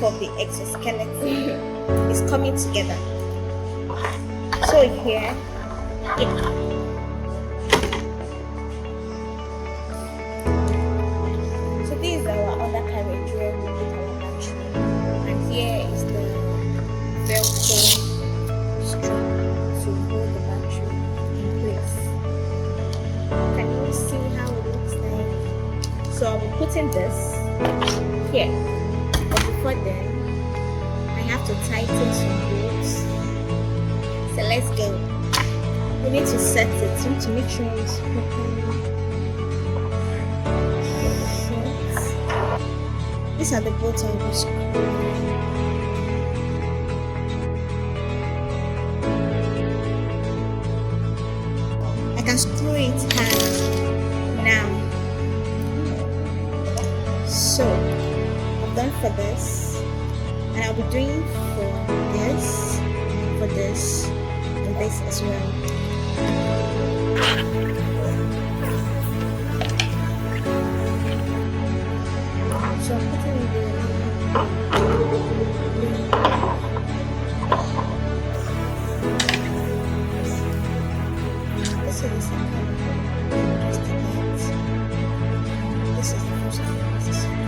half of the exoskeleton is coming together. So here, so this is our undercarriage where we put our battery, and here is the Velcro strap to hold the battery in place. Can you see how it looks like? So I'll be putting this here, but before then I have to tighten some bolts. So let's go. We need to set it. We need to make sure it's properly set. These are the bolts I'll be screwing. I can screw it hand now. So I've done for this, and I'll be doing for this, and this as well. So I'm putting it in. This is the second one. This is the first one. This is the second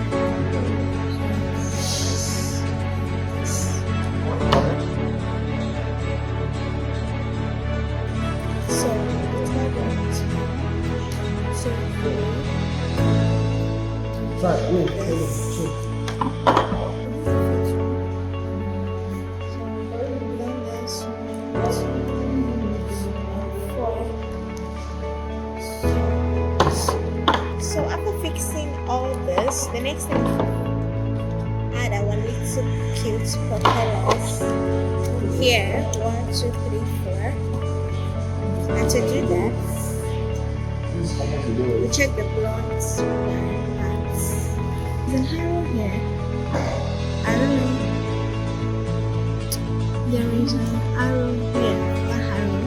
So after fixing all this, the next thing, add our little cute propellers here. 1, 2, 3, 4. And to do that, we check the blunt parts. There's an arrow here. I don't know. There is an arrow here. That arrow.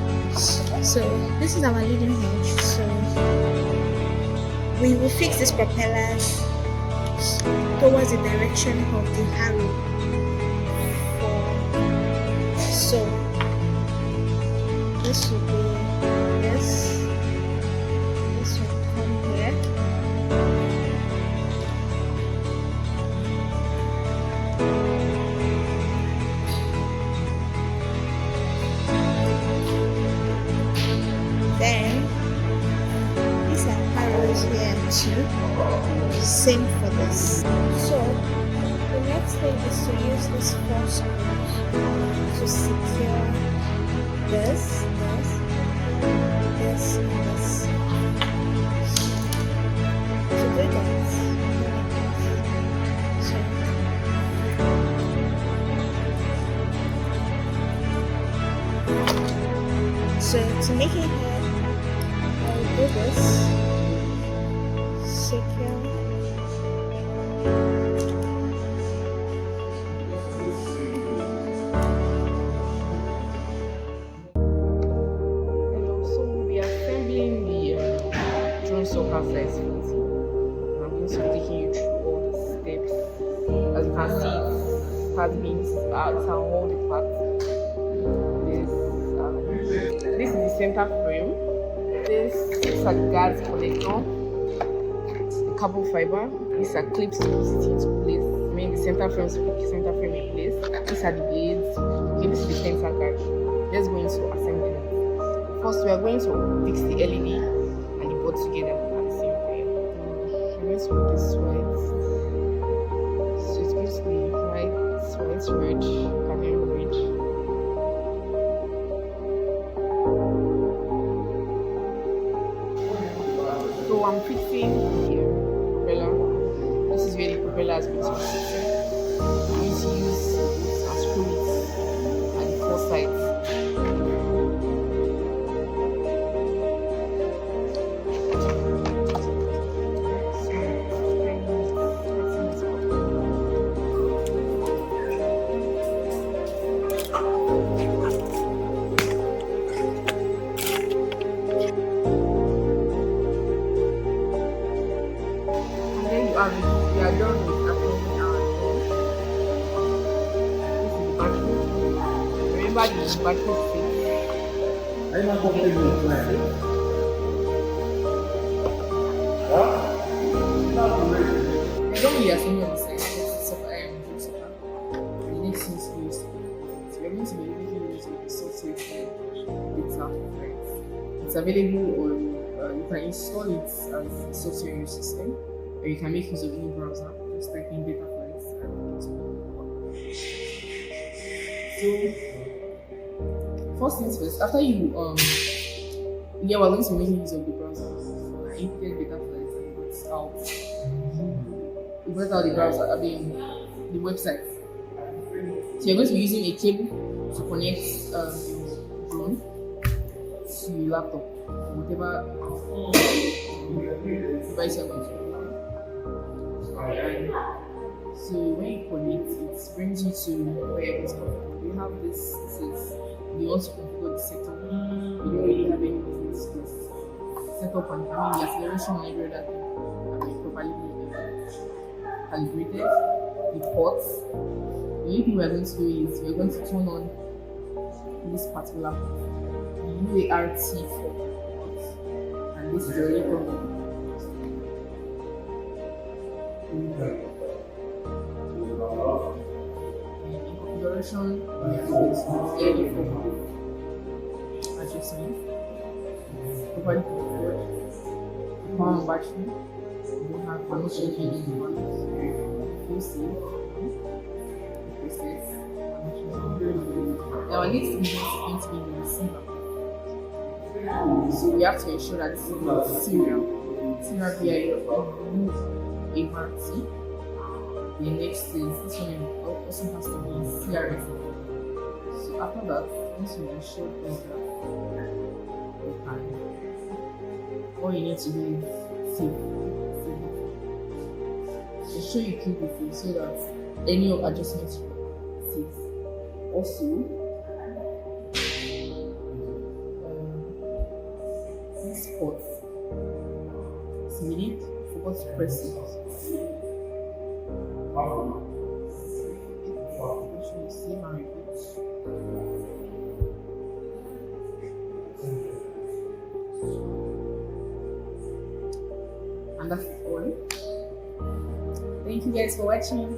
So this is our leading edge. So we will fix these propellers towards the direction of the arrow. So this will be this. This will come here. Then these are arrows here too. Same for this. So the next thing is to use this 4 screws to secure this, and this. To do that, so to make it here, I'll do this. Secure. Sofa size fit. I'm going to be taking you through all the steps. As you can see, it has been it's all the parts. This is the center frame. This is a guards connector. The carbon fiber. These are clips to put it into place. I mean the center frame in place. These are the blades. Okay, this is the center guard. Just going to assemble it. First, we are going to fix the LED and the board together at the same time. I'm going to put this white, so it gives me white, red, canary red. So I'm fixing the propeller. This is where the propeller has been fixing. I'm going to use it and screw it at the 4 sides. We are done with assembling our phone. whenever the battery fails, I don't really assume on the side. The next thing is use we're going to be making use of the software called data flights. It's available on you can install it as a software in your system, or you can make use of any browser. Just type in data flights and it will work. So first things first, after you we're going to be making use of the browser. So I imported data flights and it's out. You brought out the browser, the website. So you're going to be using a cable to connect your drone to your laptop, or whatever device you're going to use. So when you connect, it brings you to where you're going to configure. You have this is you also configure the setup. You don't really have any business to set up and the acceleration library that properly calibrated, the ports. The only thing we're going to do is we're going to turn on this particular port, the UART port, and this is already turned on. In configuration, we are going to early form adjustment, properly configured, power and battery. We don't have permission to use the full save. Now our next event is going to be the receiver. So we have to ensure that this is serial via a warranty. The next is this one also has to be CRS. So after that, once you ensure that you can, all you need to do is save. Ensure you keep the field so that any adjustments saves. Also, this port is needed. Forgot to press it. Save and repeat. And that's all. Thank you guys for watching.